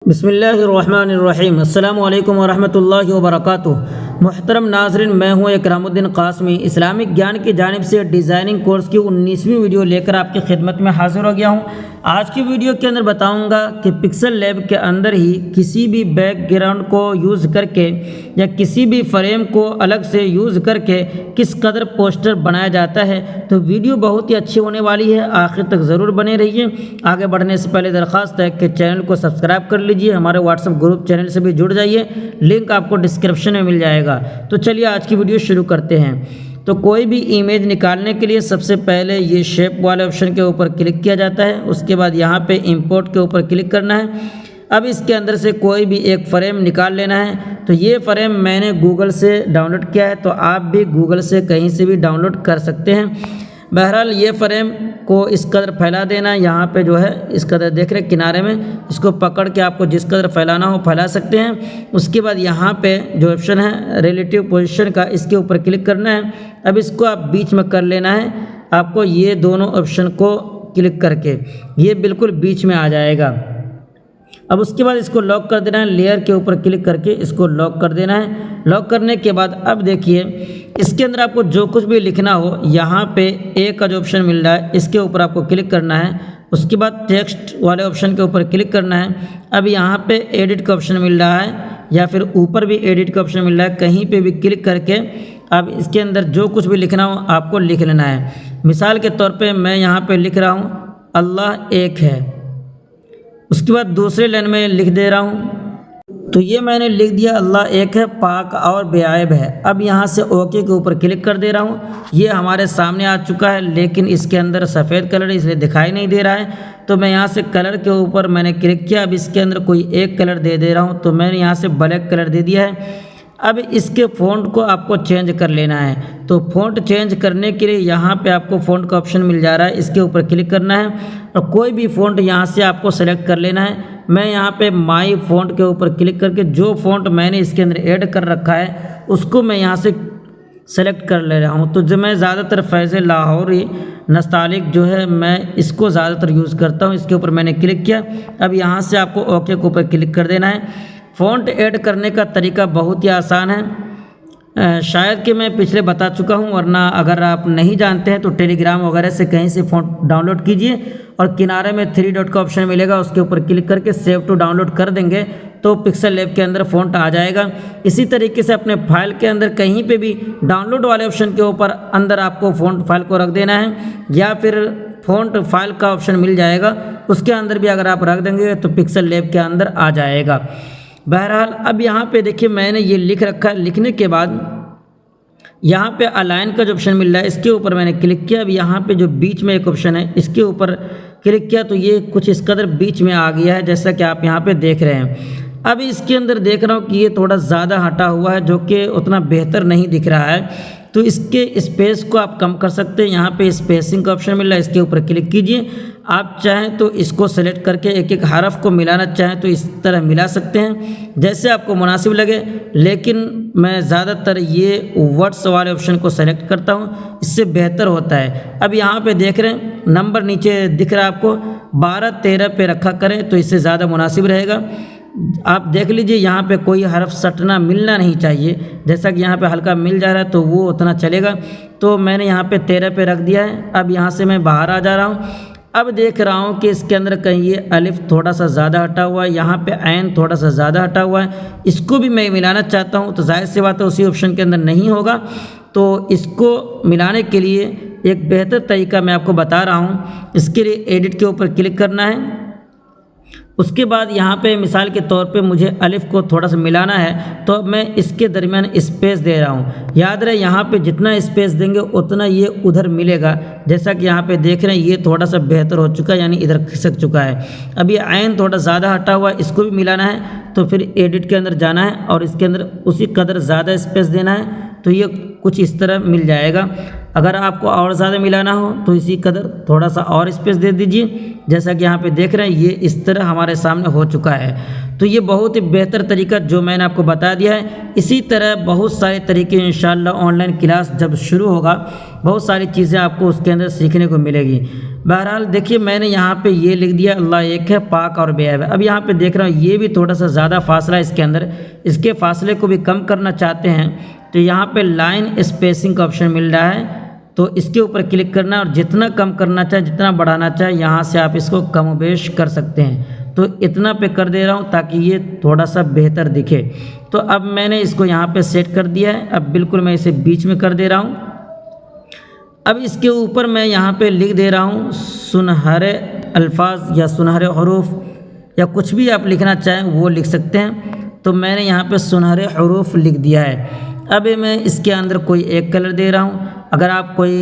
बिस्मिल्लाहिर्रहमानिर्रहीम अस्सलामु अलैकुम वरहमतुल्लाहि वबरकातुहू। मुहतरम नाज़रीन, मैं हूं इकरामुद्दीन कासमी। इस्लामिक ज्ञान की जानिब से डिज़ाइनिंग कोर्स की 19वीं वीडियो लेकर आपकी खिदमत में हाजिर हो गया हूं। आज की वीडियो के अंदर बताऊंगा कि पिक्सल लैब के अंदर ही किसी भी बैकग्राउंड को यूज़ करके या किसी भी फ्रेम को अलग से यूज़ करके किस कदर पोस्टर बनाया जाता है। तो वीडियो बहुत ही अच्छी होने वाली है, आखिर तक ज़रूर बने रहिए। आगे बढ़ने से पहले दरख्वास्त है कि चैनल को सब्सक्राइब कर लीजिए, हमारे व्हाट्सएप ग्रुप चैनल से भी जुड़ जाइए, लिंक आपको डिस्क्रिप्शन में मिल जाएगा। तो चलिए आज की वीडियो शुरू करते हैं। तो कोई भी इमेज निकालने के लिए सबसे पहले ये शेप वाले ऑप्शन के ऊपर क्लिक किया जाता है। उसके बाद यहाँ पे इंपोर्ट के ऊपर क्लिक करना है। अब इसके अंदर से कोई भी एक फ्रेम निकाल लेना है। तो ये फ्रेम मैंने गूगल से डाउनलोड किया है, तो आप भी गूगल से कहीं से भी डाउनलोड कर सकते हैं। बहरहाल ये फ्रेम को इस कदर फैला देना है, यहाँ पे जो है इस कदर देख रहे किनारे में, इसको पकड़ के आपको जिस कदर फैलाना हो फैला सकते हैं। उसके बाद यहाँ पे जो ऑप्शन है रिलेटिव पोजीशन का, इसके ऊपर क्लिक करना है। अब इसको आप बीच में कर लेना है। आपको ये दोनों ऑप्शन को क्लिक करके ये बिल्कुल बीच में आ जाएगा। अब उसके बाद इसको लॉक कर देना है, लेयर के ऊपर क्लिक करके इसको लॉक कर देना है। लॉक करने के बाद अब देखिए इसके अंदर आपको जो कुछ भी लिखना हो, यहाँ पे ए का जो ऑप्शन मिल रहा है इसके ऊपर आपको क्लिक करना है। उसके बाद टेक्स्ट वाले ऑप्शन के ऊपर क्लिक करना है। अब यहाँ पे एडिट का ऑप्शन मिल रहा है या फिर ऊपर भी एडिट का ऑप्शन मिल रहा है, कहीं पे भी क्लिक करके अब इसके अंदर जो कुछ भी लिखना हो आपको लिख लेना है। मिसाल के तौर पर मैं यहाँ पर लिख रहा हूँ अल्लाह एक है। उसके बाद दूसरे लाइन में लिख दे रहा हूँ, तो ये मैंने लिख दिया अल्लाह एक है, पाक और बेआइब है। अब यहाँ से ओके के ऊपर क्लिक कर दे रहा हूँ। ये हमारे सामने आ चुका है, लेकिन इसके अंदर सफ़ेद कलर इसलिए दिखाई नहीं दे रहा है। तो मैं यहाँ से कलर के ऊपर मैंने क्लिक किया। अब इसके अंदर कोई एक कलर दे रहा हूँ, तो मैंने यहाँ से ब्लैक कलर दे दिया है। अब इसके फ़ॉन्ट को आपको चेंज कर लेना है। तो फ़ॉन्ट चेंज करने के लिए यहाँ पे आपको फ़ॉन्ट का ऑप्शन मिल जा रहा है, इसके ऊपर क्लिक करना है और कोई भी फ़ॉन्ट यहाँ से आपको सेलेक्ट कर लेना है। मैं यहाँ पे माई फ़ॉन्ट के ऊपर क्लिक करके जो फ़ॉन्ट मैंने इसके अंदर ऐड कर रखा है उसको मैं यहाँ से सेलेक्ट कर ले रहा हूँ। तो जो मैं ज़्यादातर फैज़ल लाहौरी नस्तालिक जो है मैं इसको ज़्यादातर यूज़ करता हूँ। इसके ऊपर मैंने क्लिक किया। अब यहाँ से आपको ओके के ऊपर क्लिक कर देना है। फ़ॉन्ट ऐड करने का तरीका बहुत ही आसान है, शायद कि मैं पिछले बता चुका हूं, वरना अगर आप नहीं जानते हैं तो टेलीग्राम वगैरह से कहीं से फ़ॉन्ट डाउनलोड कीजिए और किनारे में 3 डॉट का ऑप्शन मिलेगा, उसके ऊपर क्लिक करके सेव टू डाउनलोड कर देंगे तो पिक्सल लैब के अंदर फ़ॉन्ट आ जाएगा। इसी तरीके से अपने फाइल के अंदर कहीं पे भी डाउनलोड वाले ऑप्शन के ऊपर अंदर आपको फ़ॉन्ट फाइल को रख देना है, या फिर फ़ॉन्ट फाइल का ऑप्शन मिल जाएगा, उसके अंदर भी अगर आप रख देंगे तो पिक्सल लैब के अंदर आ जाएगा। बहरहाल अब यहाँ पे देखिए मैंने ये लिख रखा है। लिखने के बाद यहाँ पे अलाइन का जो ऑप्शन मिल रहा है इसके ऊपर मैंने क्लिक किया। अब यहाँ पे जो बीच में एक ऑप्शन है इसके ऊपर क्लिक किया तो ये कुछ इस कदर बीच में आ गया है, जैसा कि आप यहाँ पे देख रहे हैं। अब इसके अंदर देख रहा हूँ कि ये थोड़ा ज़्यादा हटा हुआ है, जो कि उतना बेहतर नहीं दिख रहा है। तो इसके स्पेस को आप कम कर सकते हैं। यहाँ पे स्पेसिंग का ऑप्शन मिल रहा है, इसके ऊपर क्लिक कीजिए। आप चाहें तो इसको सेलेक्ट करके एक एक हरफ को मिलाना चाहें तो इस तरह मिला सकते हैं, जैसे आपको मुनासिब लगे। लेकिन मैं ज़्यादातर ये वर्ड्स वाले ऑप्शन को सेलेक्ट करता हूँ, इससे बेहतर होता है। अब यहाँ पे देख रहे हैं नंबर नीचे दिख रहा है आपको, 12-13 पे रखा करें तो इससे ज़्यादा मुनासिब रहेगा। आप देख लीजिए यहाँ पे कोई हरफ सटना मिलना नहीं चाहिए, जैसा कि यहाँ पे हल्का मिल जा रहा है तो वो उतना चलेगा। तो मैंने यहाँ पे 13 पे रख दिया है। अब यहाँ से मैं बाहर आ जा रहा हूँ। अब देख रहा हूँ कि इसके अंदर कहीं ये अलिफ थोड़ा सा ज़्यादा हटा हुआ है, यहाँ पे ऐन थोड़ा सा ज़्यादा हटा हुआ है, इसको भी मैं मिलाना चाहता हूँ। तो जाहिर सी बात है उसी ऑप्शन के अंदर नहीं होगा, तो इसको मिलाने के लिए एक बेहतर तरीका मैं आपको बता रहा हूँ। इसके लिए एडिट के ऊपर क्लिक करना है। उसके बाद यहाँ पे मिसाल के तौर पे मुझे अलिफ को थोड़ा सा मिलाना है, तो मैं इसके दरमियान स्पेस दे रहा हूँ। याद रहे यहाँ पे जितना स्पेस देंगे उतना ये उधर मिलेगा। जैसा कि यहाँ पे देख रहे हैं ये थोड़ा सा बेहतर हो चुका है, यानी इधर खिसक चुका है। अब ये ऐन थोड़ा ज़्यादा हटा हुआ है, इसको भी मिलाना है। तो फिर एडिट के अंदर जाना है और इसके अंदर उसी कदर ज़्यादा स्पेस देना है, तो ये कुछ इस तरह मिल जाएगा। अगर आपको और ज़्यादा मिलाना हो तो इसी कदर थोड़ा सा और स्पेस दे दीजिए। जैसा कि यहाँ पे देख रहे हैं ये इस तरह हमारे सामने हो चुका है। तो ये बहुत ही बेहतर तरीका जो मैंने आपको बता दिया है। इसी तरह बहुत सारे तरीके इंशाल्लाह ऑनलाइन क्लास जब शुरू होगा बहुत सारी चीज़ें आपको उसके अंदर सीखने को मिलेगी। बहरहाल देखिए मैंने यहाँ पे ये लिख दिया अल्लाह एक है, पाक और बेअब है। अब यहाँ पे देख रहा हूँ ये भी थोड़ा सा ज़्यादा फासला है इसके अंदर, इसके फासले को भी कम करना चाहते हैं तो यहाँ पे लाइन स्पेसिंग का ऑप्शन मिल रहा है, तो इसके ऊपर क्लिक करना है और जितना कम करना चाहे जितना बढ़ाना चाहे यहाँ से आप इसको कम बेश कर सकते हैं। तो इतना पे कर दे रहा हूँ ताकि ये थोड़ा सा बेहतर दिखे। तो अब मैंने इसको यहाँ पे सेट कर दिया है। अब बिल्कुल मैं इसे बीच में कर दे रहा हूँ। अब इसके ऊपर मैं यहाँ पे लिख दे रहा हूँ सुनहरे अल्फाज या सुनहरे हरूफ या कुछ भी आप लिखना चाहें वो लिख सकते हैं। तो मैंने यहाँ पे सुनहरे हरूफ लिख दिया है। अब मैं इसके अंदर कोई एक कलर दे रहा हूँ। अगर आप कोई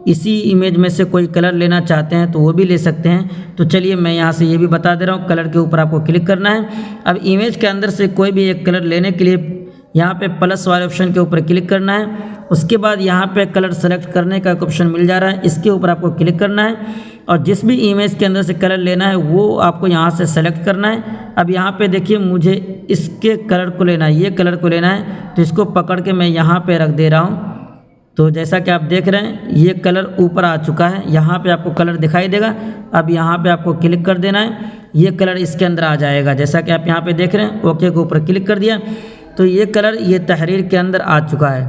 इसी इमेज में से कोई कलर लेना चाहते हैं तो वो भी ले सकते हैं। तो चलिए मैं यहाँ से ये भी बता दे रहा हूँ, कलर के ऊपर आपको क्लिक करना है। अब इमेज के अंदर से कोई भी एक कलर लेने के लिए यहाँ पे प्लस वाले ऑप्शन के ऊपर क्लिक करना है। उसके बाद यहाँ पे कलर सेलेक्ट करने का एक ऑप्शन मिल जा रहा है, इसके ऊपर आपको क्लिक करना है और जिस भी इमेज के अंदर से कलर लेना है वो आपको यहाँ से सेलेक्ट करना है। अब यहाँ पे देखिए मुझे इसके कलर को लेना है, ये कलर को लेना है, तो इसको पकड़ के मैं यहाँ पे रख दे रहा हूँ। तो जैसा कि आप देख रहे हैं ये कलर ऊपर आ चुका है, यहाँ पे आपको कलर दिखाई देगा। अब यहाँ पे आपको क्लिक कर देना है, ये कलर इसके अंदर आ जाएगा। जैसा कि आप यहाँ पे देख रहे हैं ओके के ऊपर क्लिक कर दिया तो ये कलर ये तहरीर के अंदर आ चुका है।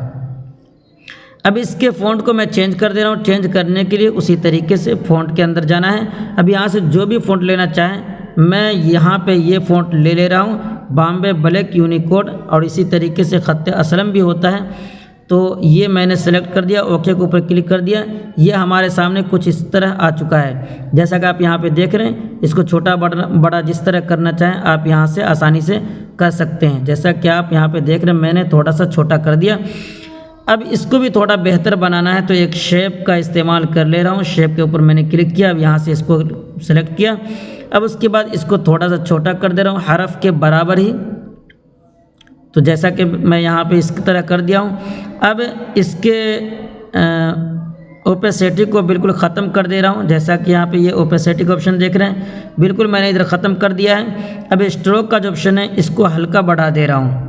अब इसके फ़ॉन्ट को मैं चेंज कर दे रहा हूँ। चेंज करने के लिए उसी तरीके से फ़ॉन्ट के अंदर जाना है। अब यहाँ से जो भी फ़ॉन्ट लेना चाहें मैं यहाँ पे ये फ़ॉन्ट ले रहा हूँ, बॉम्बे ब्लैक यूनिकोड, और इसी तरीके से ख़त्ते असलम भी होता है। तो ये मैंने सेलेक्ट कर दिया, ओके के ऊपर क्लिक कर दिया। ये हमारे सामने कुछ इस तरह आ चुका है। जैसा कि आप यहाँ पे देख रहे हैं इसको छोटा बड़ा जिस तरह करना चाहें आप यहाँ से आसानी से कर सकते हैं। जैसा कि आप यहाँ पे देख रहे हैं मैंने थोड़ा सा छोटा कर दिया। अब इसको भी थोड़ा बेहतर बनाना है तो एक शेप का इस्तेमाल कर ले रहा हूँ। शेप के ऊपर मैंने क्लिक किया, अब यहाँ से इसको सेलेक्ट किया। अब उसके बाद इसको थोड़ा सा छोटा कर दे रहा हूँ हरफ के बराबर ही। तो जैसा कि मैं यहाँ पे इस तरह कर दिया हूँ। अब इसके ओपेसिटी को बिल्कुल ख़त्म कर दे रहा हूँ। जैसा कि यहाँ पे ये ओपेसिटी का ऑप्शन देख रहे हैं बिल्कुल मैंने इधर ख़त्म कर दिया है। अब स्ट्रोक का जो ऑप्शन है इसको हल्का बढ़ा दे रहा हूँ।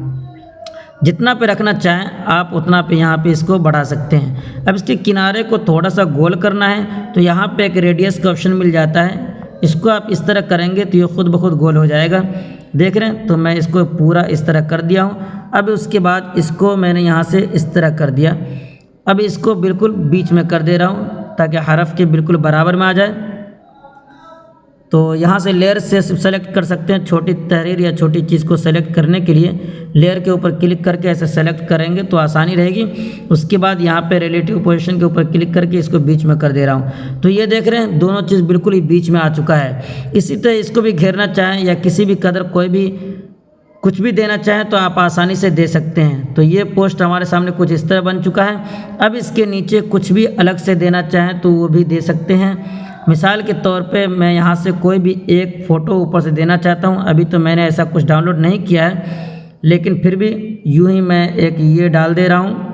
जितना पे रखना चाहें आप उतना पे यहाँ पे इसको बढ़ा सकते हैं। अब इसके किनारे को थोड़ा सा गोल करना है तो यहाँ पे एक रेडियस का ऑप्शन मिल जाता है, इसको आप इस तरह करेंगे तो ये खुद ब खुद गोल हो जाएगा। देख रहे हैं तो मैं इसको पूरा इस तरह कर दिया हूँ। अब उसके बाद इसको मैंने यहाँ से इस तरह कर दिया। अब इसको बिल्कुल बीच में कर दे रहा हूँ ताकि हरफ के बिल्कुल बराबर में आ जाए। तो यहाँ से लेयर से सेलेक्ट कर सकते हैं। छोटी तहरीर या छोटी चीज़ को सेलेक्ट करने के लिए लेयर के ऊपर क्लिक करके ऐसे सेलेक्ट करेंगे तो आसानी रहेगी। उसके बाद यहाँ पे रिलेटिव पोजीशन के ऊपर क्लिक करके इसको बीच में कर दे रहा हूँ। तो ये देख रहे हैं दोनों चीज़ बिल्कुल ही बीच में आ चुका है। इसी तरह इसको भी घेरना चाहें या किसी भी कदर कोई भी कुछ भी देना चाहें तो आप आसानी से दे सकते हैं। तो ये पोस्ट हमारे सामने कुछ इस तरह बन चुका है। अब इसके नीचे कुछ भी अलग से देना चाहें तो वो भी दे सकते हैं। मिसाल के तौर पे मैं यहाँ से कोई भी एक फ़ोटो ऊपर से देना चाहता हूँ। अभी तो मैंने ऐसा कुछ डाउनलोड नहीं किया है लेकिन फिर भी यूं ही मैं एक ये डाल दे रहा हूँ।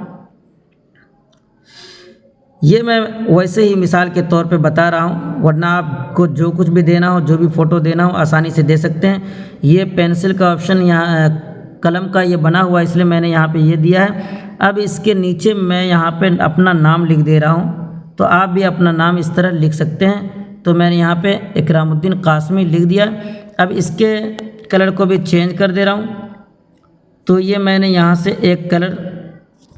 ये मैं वैसे ही मिसाल के तौर पे बता रहा हूँ, वरना आपको जो कुछ भी देना हो जो भी फ़ोटो देना हो आसानी से दे सकते हैं। ये पेंसिल का ऑप्शन यहाँ कलम का ये बना हुआ है इसलिए मैंने यहाँ पे ये दिया है। अब इसके नीचे मैं यहाँ पे अपना नाम लिख दे रहा हूँ, तो आप भी अपना नाम इस तरह लिख सकते हैं। तो मैंने यहाँ पे इकरामुद्दीन कासमी लिख दिया। अब इसके कलर को भी चेंज कर दे रहा हूँ। तो ये मैंने यहाँ से एक कलर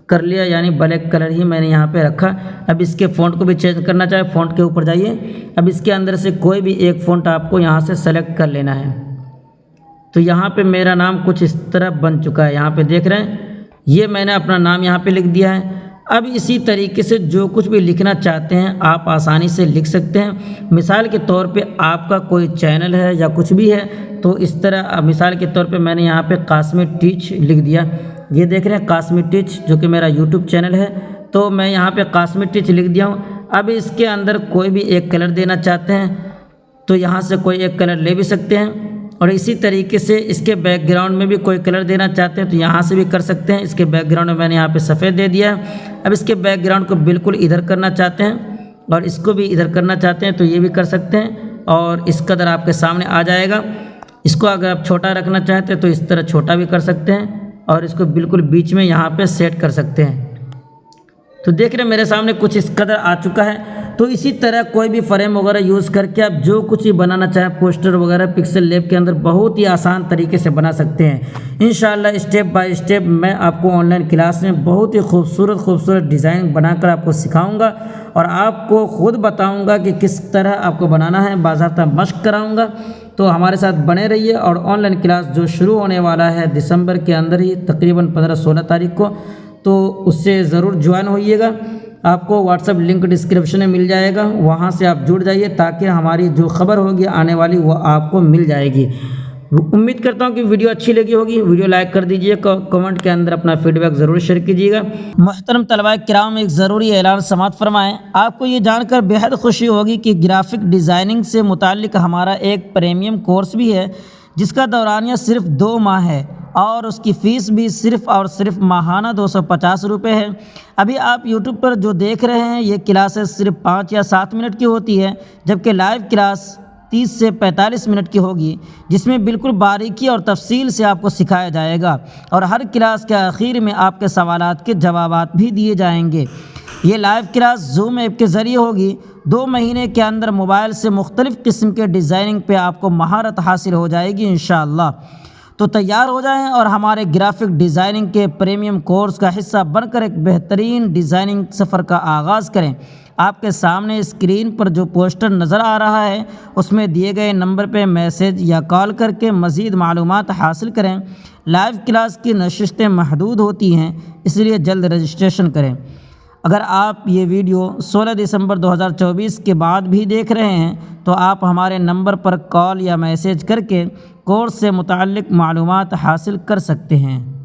कर लिया, यानी ब्लैक कलर ही मैंने यहाँ पे रखा। अब इसके फ़ॉन्ट को भी चेंज करना चाहे फ़ॉन्ट के ऊपर जाइए। अब इसके अंदर से कोई भी एक फ़ॉन्ट आपको यहाँ से सेलेक्ट कर लेना है। तो यहाँ पे मेरा नाम कुछ इस तरह बन चुका है, यहाँ पे देख रहे हैं। ये मैंने अपना नाम यहाँ पे लिख दिया है। अब इसी तरीके से जो कुछ भी लिखना चाहते हैं आप आसानी से लिख सकते हैं। मिसाल के तौर पे आपका कोई चैनल है या कुछ भी है तो इस तरह मिसाल के तौर पे मैंने यहाँ पे कासमी टीच लिख दिया। ये देख रहे हैं कासमी टीच जो कि मेरा यूट्यूब चैनल है। तो मैं यहाँ पे कासमी टीच लिख दिया हूँ। अब इसके अंदर कोई भी एक कलर देना चाहते हैं तो यहाँ से कोई एक कलर ले भी सकते हैं। और इसी तरीके से इसके बैकग्राउंड में भी कोई कलर देना चाहते हैं तो यहाँ से भी कर सकते हैं। इसके बैकग्राउंड में मैंने यहाँ पे सफ़ेद दे दिया है। अब इसके बैकग्राउंड को बिल्कुल इधर करना चाहते हैं और इसको भी इधर करना चाहते हैं तो ये भी कर सकते हैं और इस कदर आपके सामने आ जाएगा। इसको अगर आप छोटा रखना चाहते हैं तो इस तरह छोटा भी कर सकते हैं और इसको बिल्कुल बीच में यहाँ पे सेट कर सकते हैं। तो देख रहे हैं मेरे सामने कुछ इस कदर आ चुका है। तो इसी तरह कोई भी फ्रेम वगैरह यूज़ करके आप जो कुछ ही बनाना चाहें पोस्टर वगैरह पिक्सल लैब के अंदर बहुत ही आसान तरीके से बना सकते हैं। इंशाल्लाह स्टेप बाय स्टेप मैं आपको ऑनलाइन क्लास में बहुत ही खूबसूरत डिज़ाइन बनाकर आपको सिखाऊंगा और आपको खुद बताऊंगा कि किस तरह आपको बनाना है, बाज़ाब्ता मश्क कराऊंगा। तो हमारे साथ बने रहिए और ऑनलाइन क्लास जो शुरू होने वाला है दिसंबर के अंदर ही तकरीबन 15-16 तारीख को, तो उससे ज़रूर ज्वाइन होइएगा। आपको व्हाट्सएप लिंक डिस्क्रिप्शन में मिल जाएगा, वहाँ से आप जुड़ जाइए ताकि हमारी जो खबर होगी आने वाली वो आपको मिल जाएगी। उम्मीद करता हूँ कि वीडियो अच्छी लगी होगी। वीडियो लाइक कर दीजिए, कमेंट के अंदर अपना फीडबैक ज़रूर शेयर कीजिएगा। मोहतरम तलबाए किराम, एक ज़रूरी ऐलान समाअत फरमाएँ। आपको ये जानकर बेहद खुशी होगी कि ग्राफिक डिज़ाइनिंग से मुताल्लिक़ हमारा एक प्रीमियम कोर्स भी है जिसका दौरानिया सिर्फ 2 माह है और उसकी फ़ीस भी सिर्फ़ और सिर्फ माहाना 250 रुपये है। अभी आप YouTube पर जो देख रहे हैं ये क्लासेस सिर्फ 5 या 7 मिनट की होती है, जबकि लाइव क्लास 30 से 45 मिनट की होगी, जिसमें बिल्कुल बारीकी और तफसील से आपको सिखाया जाएगा और हर क्लास के आखिर में आपके सवालात के जवाबात भी दिए जाएंगे। ये लाइव क्लास जूम ऐप के ज़रिए होगी। 2 महीने के अंदर मोबाइल से मुख्तलिफ़ किस्म के डिज़ाइनिंग पे आपको महारत हासिल हो जाएगी इंशाअल्लाह। तो तैयार हो जाएं और हमारे ग्राफिक डिज़ाइनिंग के प्रीमियम कोर्स का हिस्सा बनकर एक बेहतरीन डिज़ाइनिंग सफ़र का आगाज़ करें। आपके सामने स्क्रीन पर जो पोस्टर नज़र आ रहा है उसमें दिए गए नंबर पे मैसेज या कॉल करके मज़ीद मालूमात हासिल करें। लाइव क्लास की नशिस्तें महदूद होती हैं, इसलिए जल्द रजिस्ट्रेशन करें। अगर आप ये वीडियो 16 दिसंबर 2024 के बाद भी देख रहे हैं तो आप हमारे नंबर पर कॉल या मैसेज करके कोर्स से मुताल्लिक़ मालूमात हासिल कर सकते हैं।